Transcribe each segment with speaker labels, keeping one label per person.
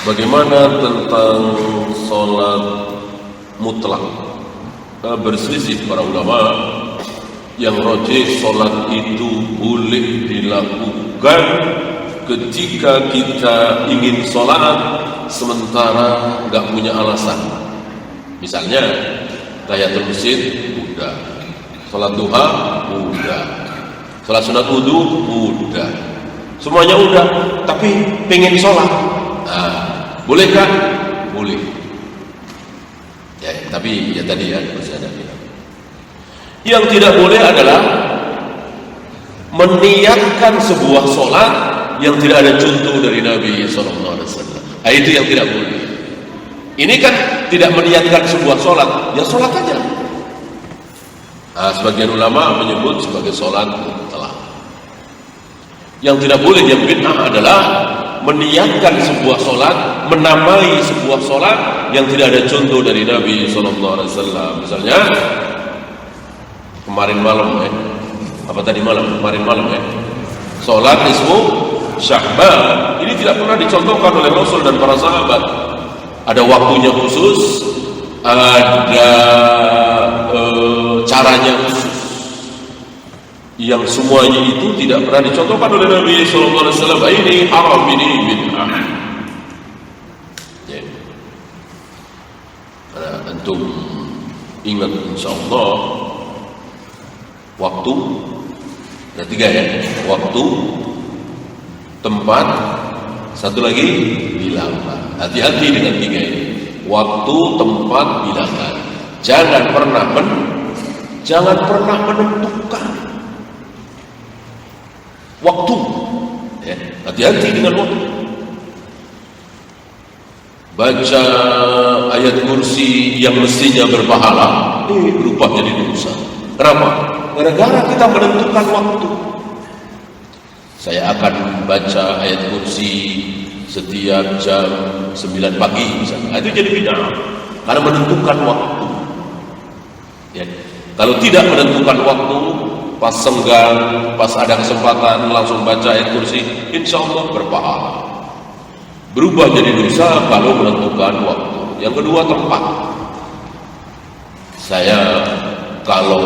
Speaker 1: Bagaimana tentang sholat mutlak? Berselisih para ulama. Yang rajih sholat itu boleh dilakukan ketika kita ingin sholat sementara nggak punya alasan. Misalnya tahiyatul masjid udah, sholat duha udah, sholat sunat wudu udah, semuanya udah, tapi pengen sholat. Bolehkah? Boleh. Ya, tapi ya tadi ya masih ada. Yang tidak boleh adalah meniatkan sebuah sholat yang tidak ada contoh dari Nabi SAW. Itu yang tidak boleh. Ini kan tidak meniatkan sebuah sholat, ya sholat aja. Sebagian ulama menyebut sebagai sholat mutlak. Yang tidak boleh, yang bid'ah adalah meniatkan sebuah sholat, menamai sebuah sholat yang tidak ada contoh dari Nabi SAW. Misalnya kemarin malam kemarin malam sholat nisfu Sya'ban. Ini tidak pernah dicontohkan oleh Rasul dan para sahabat. Ada waktunya khusus, ada caranya khusus, yang semuanya itu tidak pernah dicontohkan oleh Nabi SAW. Ini haram, ini bid'ah. Ya. Antum ingat insyaallah waktu ada 3 ya, waktu, tempat, satu lagi bilangan. Hati-hati dengan 3 ini. Waktu, tempat, bilangan. Jangan pernah menentukan waktu. Ya, hati-hati dengan waktu. Baca ayat kursi yang mestinya berpahala, berubah jadi dosa. Kenapa? Gara-gara kita menentukan waktu. Saya akan baca ayat kursi setiap jam 9 pagi misalnya. Itu jadi bid'ah karena menentukan waktu. Ya. Kalau tidak menentukan waktu, pas senggang, pas ada kesempatan langsung baca ayat kursi, insya Allah berpahala. Berubah jadi dosa kalau menentukan waktu. Yang kedua, tempat. Saya kalau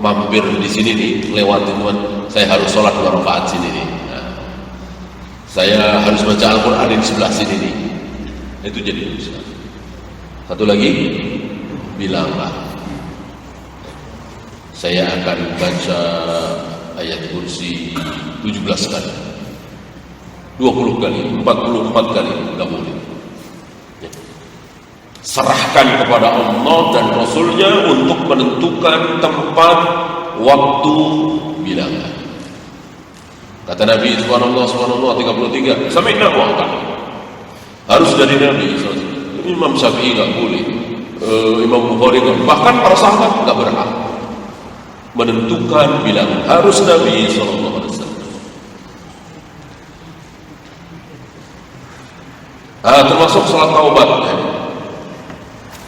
Speaker 1: mampir di sini nih, lewat teman, saya harus sholat 2 rakaat sini nih. Saya harus baca Al-Quran di sebelah sini nih. Itu jadi dosa. Satu lagi, bilanglah. Saya akan baca ayat kursi 17 kali, 20 kali, 44 kali, enggak boleh. Serahkan kepada Allah dan Rasulnya untuk menentukan tempat, waktu, bilangan. Kata Nabi subhanallah 33, sami'na wa ata'na. Harus dari Nabi. Imam Syafi'i enggak boleh, Imam Bukhari enggak, bahkan para sahabat enggak berhak menentukan bilangan. Harus Nabi SAW. Termasuk sholat taubat,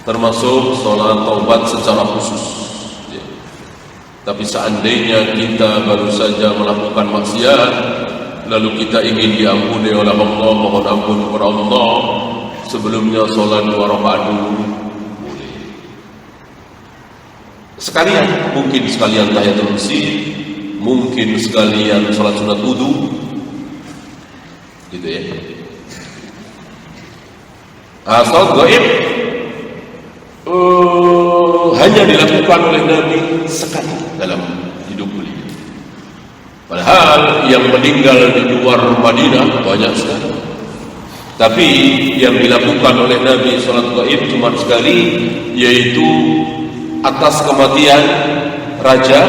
Speaker 1: termasuk sholat taubat secara khusus. Tapi seandainya kita baru saja melakukan maksiat, lalu kita ingin diampuni oleh Allah, mohon ampun kepada Allah, sebelumnya sholat 2 rakaat dulu boleh. Mungkin sekalian tahiyatul masjid, mungkin sekalian sholat sunat wudu, gitu ya. Sholat gaib hanya dilakukan oleh Nabi sekali dalam hidup beliau. Padahal yang meninggal di luar Madinah banyak sekali. Tapi yang dilakukan oleh Nabi sholat gaib cuma sekali, yaitu atas kematian Raja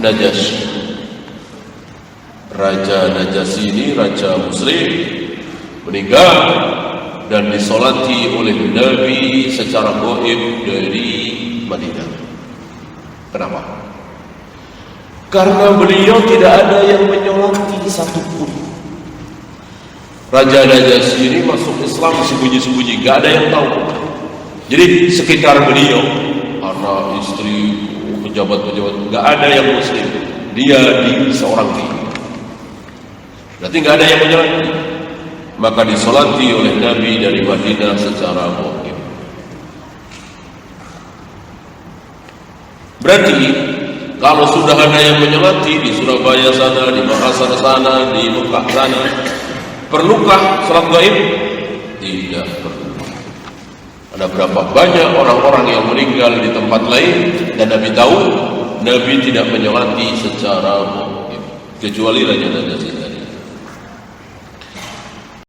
Speaker 1: Najasyi. Raja Najasyi ini raja Muslim, meninggal dan disolati oleh Nabi secara gaib dari Madinah. Kenapa? Karena beliau tidak ada yang menyolati satupun. Raja Najasyi ini masuk Islam sembunyi-sembunyi, gak ada yang tahu. Jadi sekitar beliau, anak, istri, pejabat-pejabat, gak ada yang muslim. Dia diri seorang diri. Berarti gak ada yang menyolati. maka disolati oleh Nabi dari Madinah secara mukim. Berarti kalau sudah ada yang menyolati di Surabaya sana, di Makassar sana, di Mekah sana, perlukah salat gaib? Tidak perlu. Ada berapa banyak orang-orang yang meninggal di tempat lain dan Nabi tahu, Nabi tidak menyolati secara mukim, kecuali Raja Najasyi.